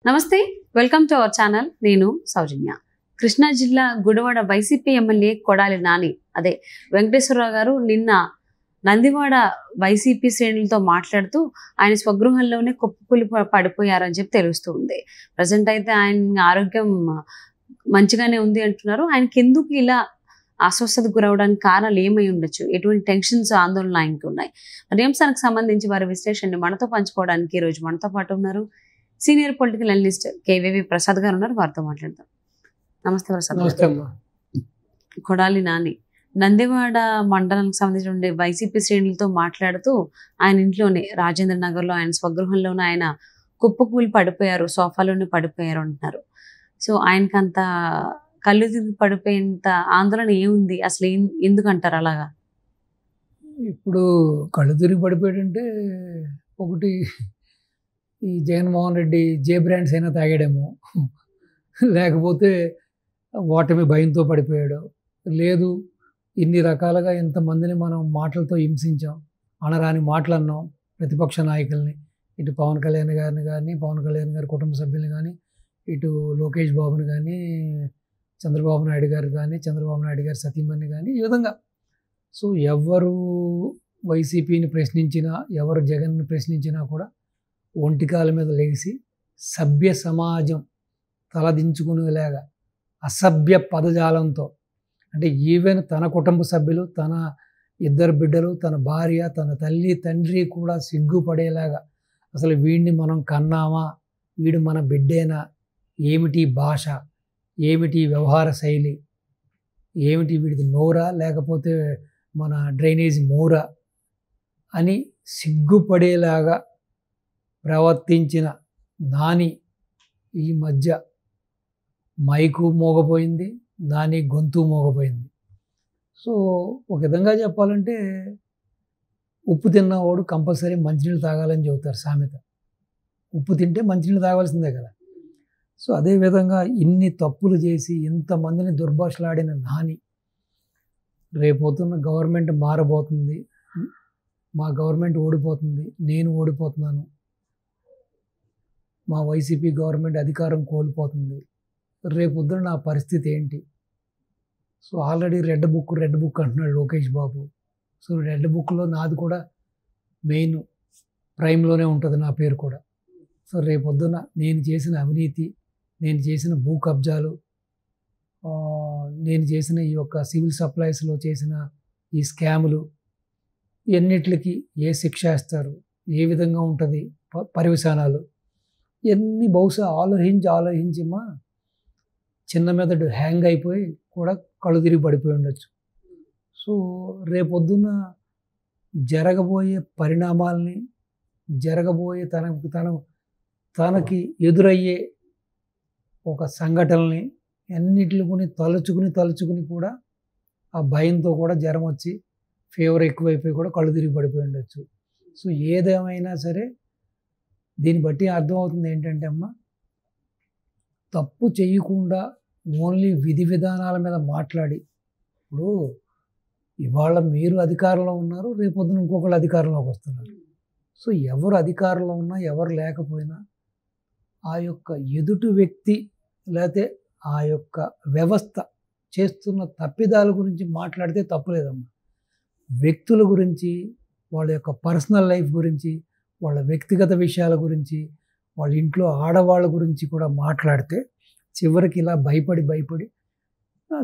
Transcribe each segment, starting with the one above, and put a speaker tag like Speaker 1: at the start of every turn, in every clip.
Speaker 1: నమస్తే, welcome to our channel. నేను సౌజన్య. కృష్ణా జిల్లా గుడివాడ వైసీపీ ఎమ్మెల్యే కొడాలి నాని అదే వెంకటేశ్వరరావు గారు నిన్న నందివాడ వైసీపీ శ్రేణులతో మాట్లాడుతూ ఆయన స్వగృహంలోనే కుప్పకూలి పడిపోయారని చెప్పి తెలుస్తుంది. ప్రజెంట్ అయితే ఆయన ఆరోగ్యం మంచిగానే ఉంది అంటున్నారు. ఆయనకి ఎందుకు ఇలా అస్వస్థతకు గురవడానికి కారణాలు ఏమై ఉండొచ్చు, ఎటువంటి టెన్షన్స్ ఆందోళన ఆయనకు ఉన్నాయి, మరి అంశానికి సంబంధించి వారి విశ్లేషణని మనతో పంచుకోవడానికి ఈరోజు మనతో పాటు ఉన్నారు senior political analyst KVV Prasad గారు ఉన్నారు. వారితో మాట్లాడతాం. నమస్తే ప్రసాద్. కొడాలి నాని నందివాడ మండలానికి సంబంధించిన వైసీపీ శ్రేణులతో మాట్లాడుతూ ఆయన ఇంట్లోనే రాజేంద్ర నగర్లో ఆయన స్వగృహంలోనే ఆయన కుప్పకూలి పడిపోయారు, సోఫాలోనే పడిపోయారు అంటున్నారు. సో ఆయనకి అంత కళ్ళు తిరిగి పడిపోయేంత ఆందోళన ఏముంది అసలు, ఎందుకు అంటారు అలాగా?
Speaker 2: ఇప్పుడు కళ్ళు తిరిగి పడిపోయాడంటే ఒకటి ఈ జగన్మోహన్ రెడ్డి బ్రాండ్స్ అయినా తాగాడేమో, లేకపోతే ఓటమి భయంతో పడిపోయాడు, లేదు ఇన్ని రకాలుగా ఇంతమందిని మనం మాటలతో హింసించాం, అనరాని మాటలు అన్నాం ప్రతిపక్ష నాయకుల్ని, ఇటు పవన్ కళ్యాణ్ గారి కుటుంబ సభ్యుల్ని కానీ, ఇటు లోకేష్ బాబుని కానీ, చంద్రబాబు నాయుడు గారి సతీమణిని కానీ, ఈ విధంగా. సో ఎవరు వైసీపీని ప్రశ్నించినా, ఎవరు జగన్ని ప్రశ్నించినా కూడా ఒంటికాల మీద లేచి సభ్య సమాజం తలదించుకునేలాగా అసభ్య పదజాలంతో, అంటే ఈవెన్ తన కుటుంబ సభ్యులు, తన ఇద్దరు బిడ్డలు, తన భార్య, తన తల్లి తండ్రి కూడా సిగ్గుపడేలాగా, అసలు వీడిని మనం కన్నామా, వీడు మన బిడ్డేనా, ఏమిటి భాష, ఏమిటి వ్యవహార శైలి, ఏమిటి వీడిది నోరా లేకపోతే మన డ్రైనేజ్ మోరా అని సిగ్గుపడేలాగా ప్రవర్తించిన నాని ఈ మధ్య మైకు మోగపోయింది, నాని గొంతు మోగపోయింది. సో ఒక విధంగా చెప్పాలంటే ఉప్పు తిన్నవాడు కంపల్సరీ మంచినీళ్ళు తాగాలని చెబుతారు సామెత. ఉప్పు తింటే మంచినీళ్ళు తాగాల్సిందే కదా. సో అదేవిధంగా ఇన్ని తప్పులు చేసి ఇంతమందిని దుర్భాషలాడిన నాని రేపొద్దున్న గవర్నమెంట్ మారబోతుంది, మా గవర్నమెంట్ ఓడిపోతుంది, నేను ఓడిపోతున్నాను, మా వైసీపీ గవర్నమెంట్ అధికారం కోల్పోతుంది, రేపొద్దున నా పరిస్థితి ఏంటి? సో ఆల్రెడీ రెడ్ బుక్ అంటున్నాడు లోకేష్ బాబు. సో రెడ్ బుక్లో నాది కూడా మెయిన్ ప్రైమ్లోనే ఉంటుంది, నా పేరు కూడా. సో రేపొద్దున నేను చేసిన అవినీతి, నేను చేసిన భూ కబ్జాలు, నేను చేసిన ఈ యొక్క సివిల్ సప్లైస్లో చేసిన ఈ స్కాములు, ఎన్నిటికి ఏ శిక్ష ఇస్తారు, ఏ విధంగా ఉంటుంది పర్యవసానాలు, ఇవన్నీ బహుశా ఆలోచించమా చిన్న మెదడు హ్యాంగ్ అయిపోయి కూడా కళ్ళు తిరిగి పడిపోయి ఉండొచ్చు. సో రేపొద్దున జరగబోయే పరిణామాల్ని, జరగబోయే తనకి ఎదురయ్యే ఒక సంఘటనల్ని అన్నిటిని తలుచుకుని కూడా ఆ భయంతో కూడా జ్వరం వచ్చి ఫీవర్ ఎక్కువైపోయి కూడా కళ్ళు తిరిగి పడిపోయి ఉండొచ్చు. సో ఏదేమైనా సరే దీన్ని బట్టి అర్థమవుతుంది ఏంటంటే అమ్మ, తప్పు చేయకుండా ఓన్లీ విధి విధానాల మీద మాట్లాడి, ఇప్పుడు ఇవాళ మీరు అధికారంలో ఉన్నారు, రేపొద్దున ఇంకొకళ్ళు అధికారంలోకి వస్తున్నారు. సో ఎవరు అధికారంలో ఉన్నా ఎవరు లేకపోయినా ఆ యొక్క ఎదుటి వ్యక్తి లేకపోతే ఆ యొక్క వ్యవస్థ చేస్తున్న తప్పిదాల గురించి మాట్లాడితే తప్పులేదమ్మా. వ్యక్తుల గురించి, వాళ్ళ యొక్క పర్సనల్ లైఫ్ గురించి, వాళ్ళ వ్యక్తిగత విషయాల గురించి, వాళ్ళ ఇంట్లో ఆడవాళ్ళ గురించి కూడా మాట్లాడితే చివరికి ఇలా భయపడి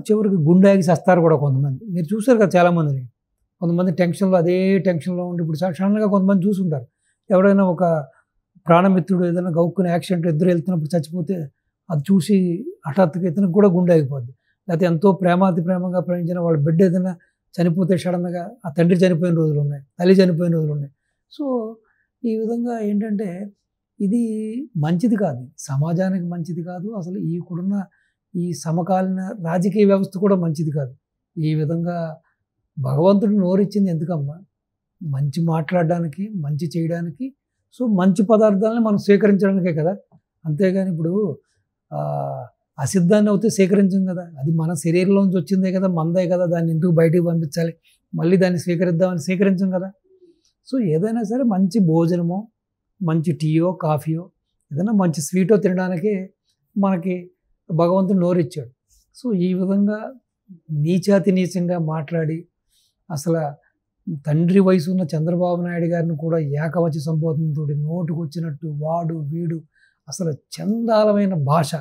Speaker 2: చివరికి గుండెకి చస్తారు కూడా కొంతమంది. మీరు చూసారు కదా చాలామందిని, కొంతమంది అదే టెన్షన్లో ఉండి, ఇప్పుడు సడన్గా కొంతమంది చూసుంటారు, ఎవరైనా ఒక ప్రాణమిత్రుడు ఏదైనా గౌక్కుని యాక్సిడెంట్ ఇద్దరు వెళ్తున్నప్పుడు చచ్చిపోతే అది చూసి హఠాత్తుగా ఇతనికి కూడా గుండె ఆగిపోద్ది. లేకపోతే ఎంతో ప్రేమగా ప్రేమించిన వాళ్ళ బిడ్డ ఏదైనా చనిపోతే సడన్గా ఆ తండ్రి చనిపోయిన రోజులు ఉన్నాయి, తల్లి చనిపోయిన రోజులు ఉన్నాయి. సో ఈ విధంగా ఏంటంటే ఇది మంచిది కాదు, సమాజానికి మంచిది కాదు, అసలు ఇప్పుడున్న ఈ సమకాలీన రాజకీయ వ్యవస్థ కూడా మంచిది కాదు. ఈ విధంగా భగవంతుడు నోరిచ్చింది ఎందుకమ్మా? మంచి మాట్లాడడానికి, మంచి చేయడానికి. సో మంచి పదార్థాలని మనం స్వీకరించడానికే కదా, అంతేగాని ఇప్పుడు అసిద్ధాన్ని అయితే స్వీకరించం కదా, అది మన శరీరంలోంచి వచ్చిందే కదా, మందే కదా, దాన్ని ఎందుకు బయటికి పంపించాలి, మళ్ళీ దాన్ని స్వీకరిద్దామని స్వీకరించం కదా. సో ఏదైనా సరే మంచి భోజనమో, మంచి టీయో కాఫీయో ఏదైనా మంచి స్వీటో తినడానికి మనకి భగవంతుడు నోరిచ్చాడు. సో ఈ విధంగా నీచాతి నీచంగా మాట్లాడి అసలు తండ్రి వయసు ఉన్న చంద్రబాబు నాయుడు గారిని కూడా ఏకవచ సంబోధనతో నోటుకు వచ్చినట్టు వాడు వీడు అసలు చందాలమైన భాష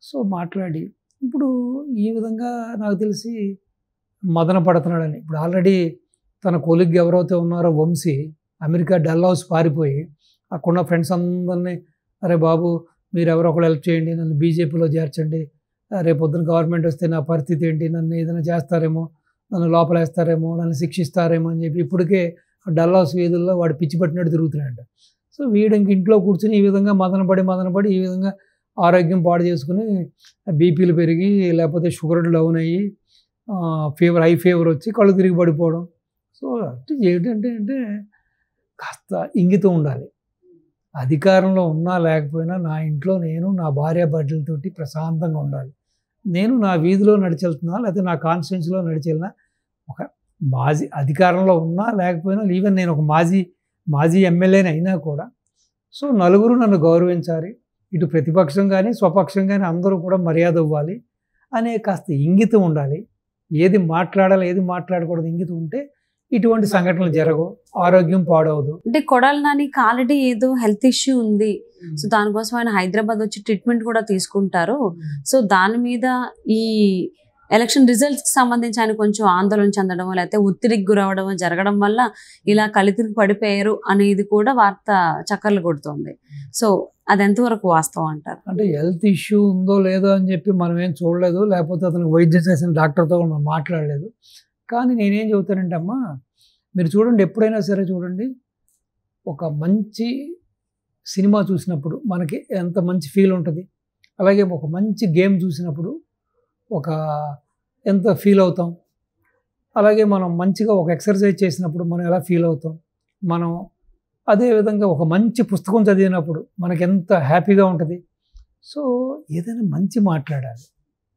Speaker 2: సో మాట్లాడి ఇప్పుడు ఈ విధంగా నాకు తెలిసి మదన పడుతున్నాడని. ఇప్పుడు ఆల్రెడీ తన కొలిగ్ ఎవరైతే ఉన్నారో వంశీ అమెరికా డల్హౌస్ పారిపోయి అక్కడున్న ఫ్రెండ్స్ అందరినీ అరే బాబు మీరు ఎవరో ఒకరు హెల్ప్ చేయండి, నన్ను బీజేపీలో చేర్చండి, రేపు పొద్దున గవర్నమెంట్ వస్తే నా పరిస్థితి ఏంటి, నన్ను ఏదైనా చేస్తారేమో, నన్ను లోపలేస్తారేమో, నన్ను శిక్షిస్తారేమో అని చెప్పి ఇప్పటికే డల్లాస్ వీధుల్లో వాడు పిచ్చి పట్టినట్టు తిరుగుతున్నాడు. సో వీడు ఇంక ఇంట్లో కూర్చుని ఈ విధంగా మదనపడి ఈ విధంగా ఆరోగ్యం పాడు చేసుకుని బీపీలు పెరిగి లేకపోతే షుగర్ డౌన్ అయ్యి హై ఫీవర్ వచ్చి కళ్ళు తిరిగి పడిపోవడం. సో ఏంటంటే కాస్త ఇంగితం ఉండాలి. అధికారంలో ఉన్నా లేకపోయినా నా ఇంట్లో నేను నా భార్య బిడ్డలతోటి ప్రశాంతంగా ఉండాలి. నేను నా వీధిలో నడిచెళ్తున్నా లేకపోతే నా కాన్స్టిట్యున్సీలో నడిచెళ్ళినా ఒక మాజీ అధికారంలో ఉన్నా లేకపోయినా ఈవెన్ నేను ఒక మాజీ ఎమ్మెల్యేని అయినా కూడా సో నలుగురు నన్ను గౌరవించాలి, ఇటు ప్రతిపక్షం కానీ స్వపక్షం కానీ అందరూ కూడా మర్యాద ఇవ్వాలి అనే కాస్త ఇంగితం ఉండాలి. ఏది మాట్లాడాలి ఏది మాట్లాడకూడదు ఇంగితం ఉంటే ఇటువంటి సంఘటనలు జరగవు, ఆరోగ్యం పాడవదు.
Speaker 1: అంటే కొడాలి నానికి ఆల్రెడీ ఏదో హెల్త్ ఇష్యూ ఉంది, సో దానికోసం ఆయన హైదరాబాద్ వచ్చి ట్రీట్మెంట్ కూడా తీసుకుంటారు. సో దాని మీద ఈ ఎలక్షన్ రిజల్ట్స్కి సంబంధించి ఆయన కొంచెం ఆందోళన చెందడం లేకపోతే ఒత్తిడికి గురవడం జరగడం వల్ల ఇలా కలితిరిగి పడిపోయారు అనేది కూడా వార్త చక్కర్లు కొడుతోంది. సో అది ఎంతవరకు వాస్తవం అంటారు?
Speaker 2: అంటే హెల్త్ ఇష్యూ ఉందో లేదో అని చెప్పి మనం ఏం చూడలేదు, లేకపోతే అతనికి వైద్యం చేసిన డాక్టర్తో మనం మాట్లాడలేదు. కానీ నేనేం చెబుతానంటే అమ్మా, మీరు చూడండి, ఎప్పుడైనా సరే చూడండి, ఒక మంచి సినిమా చూసినప్పుడు మనకి ఎంత మంచి ఫీల్ ఉంటుంది, అలాగే ఒక మంచి గేమ్ చూసినప్పుడు ఎంత ఫీల్ అవుతాం, అలాగే మనం మంచిగా ఒక ఎక్సర్సైజ్ చేసినప్పుడు మనం ఎలా ఫీల్ అవుతాం, మనం అదేవిధంగా ఒక మంచి పుస్తకం చదివినప్పుడు మనకి ఎంత హ్యాపీగా ఉంటుంది. సో ఏదైనా మంచి మాట్లాడాలి,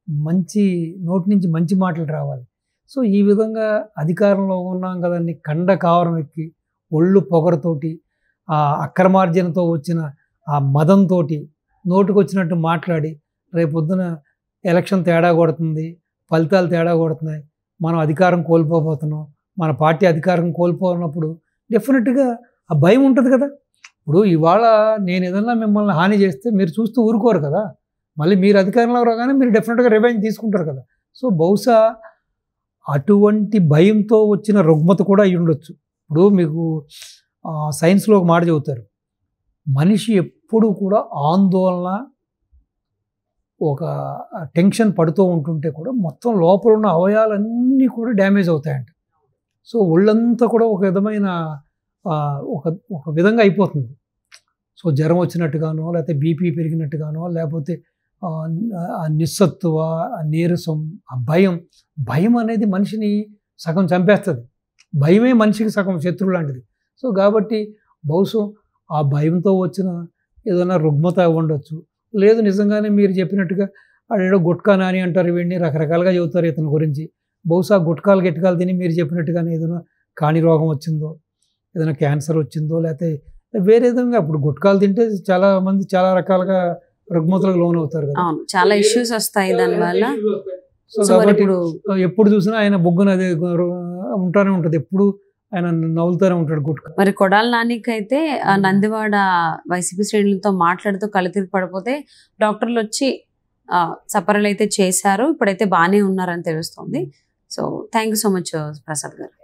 Speaker 2: మంచి నోటి నుంచి మంచి మాటలు రావాలి. సో ఈ విధంగా అధికారంలో ఉన్నాం కదండి, కండ కావరం ఎక్కి ఒళ్ళు పొగరతోటి ఆ అక్రమార్జనతో వచ్చిన ఆ మదంతో నోటుకు వచ్చినట్టు మాట్లాడి రేపొద్దున ఎలక్షన్ తేడా కొడుతుంది, ఫలితాలు తేడా కొడుతున్నాయి, మనం అధికారం కోల్పోతున్నాం, మన పార్టీ అధికారం కోల్పోయినప్పుడు డెఫినెట్గా ఆ భయం ఉంటుంది కదా. ఇప్పుడు ఇవాళ నేను ఏదన్నా మిమ్మల్ని హాని చేస్తే మీరు చూస్తూ ఊరుకోరు కదా, మళ్ళీ మీరు అధికారంలో రాగానే మీరు డెఫినెట్గా రివెంజ్ తీసుకుంటారు కదా. సో బహుశా అటువంటి భయంతో వచ్చిన రుగ్మత కూడా అయి ఉండొచ్చు. ఇప్పుడు మీకు సైన్స్లో ఒక మాట చెబుతారు, మనిషి ఎప్పుడు కూడా ఆందోళన ఒక టెన్షన్ పడుతూ ఉంటుంటే కూడా మొత్తం లోపల ఉన్న అవయవాలన్నీ కూడా డ్యామేజ్ అవుతాయంట. సో ఒళ్ళంతా కూడా ఒక విధమైన ఒక విధంగా అయిపోతుంది. సో జ్వరం వచ్చినట్టుగానో లేకపోతే బీపీ పెరిగినట్టుగానో లేకపోతే నిస్సత్తువ, నీరసం, ఆ భయం అనేది మనిషిని సగం చంపేస్తుంది. భయమే మనిషికి సగం శత్రువు లాంటిది. సో కాబట్టి బహుశా ఆ భయంతో వచ్చిన ఏదైనా రుగ్మత ఉండొచ్చు, లేదు నిజంగానే మీరు చెప్పినట్టుగా ఆడేడో గుట్కా నాని అంటారు, ఇవన్నీ రకరకాలుగా చెబుతారు ఇతని గురించి. బహుశా గిట్కాలు తిని మీరు చెప్పినట్టుగానే ఏదైనా కాని రోగం వచ్చిందో, ఏదైనా క్యాన్సర్ వచ్చిందో, లేకపోతే వేరే విధంగా ఇప్పుడు గుట్కాలు తింటే చాలా మంది చాలా రకాలుగా రుగ్మతలకు లోన్ అవుతారు కదా,
Speaker 1: చాలా ఇష్యూస్ వస్తాయి దానివల్ల.
Speaker 2: సో కాబట్టి ఎప్పుడు చూసినా ఆయన బొగ్గున అదే ఉంటానే ఉంటుంది, ఎప్పుడు ఆయన నవ్వులుతూనే ఉంటాడు గుట్కా.
Speaker 1: మరి కొడాలి నానికి అయితే నందివాడ వైసీపీ శ్రేణులతో మాట్లాడుతూ కలితిరిగి పడిపోతే డాక్టర్లు వచ్చి సపరలు అయితే చేశారు, ఇప్పుడైతే బాగానే ఉన్నారని తెలుస్తుంది. So thank you so much Prasad గారు.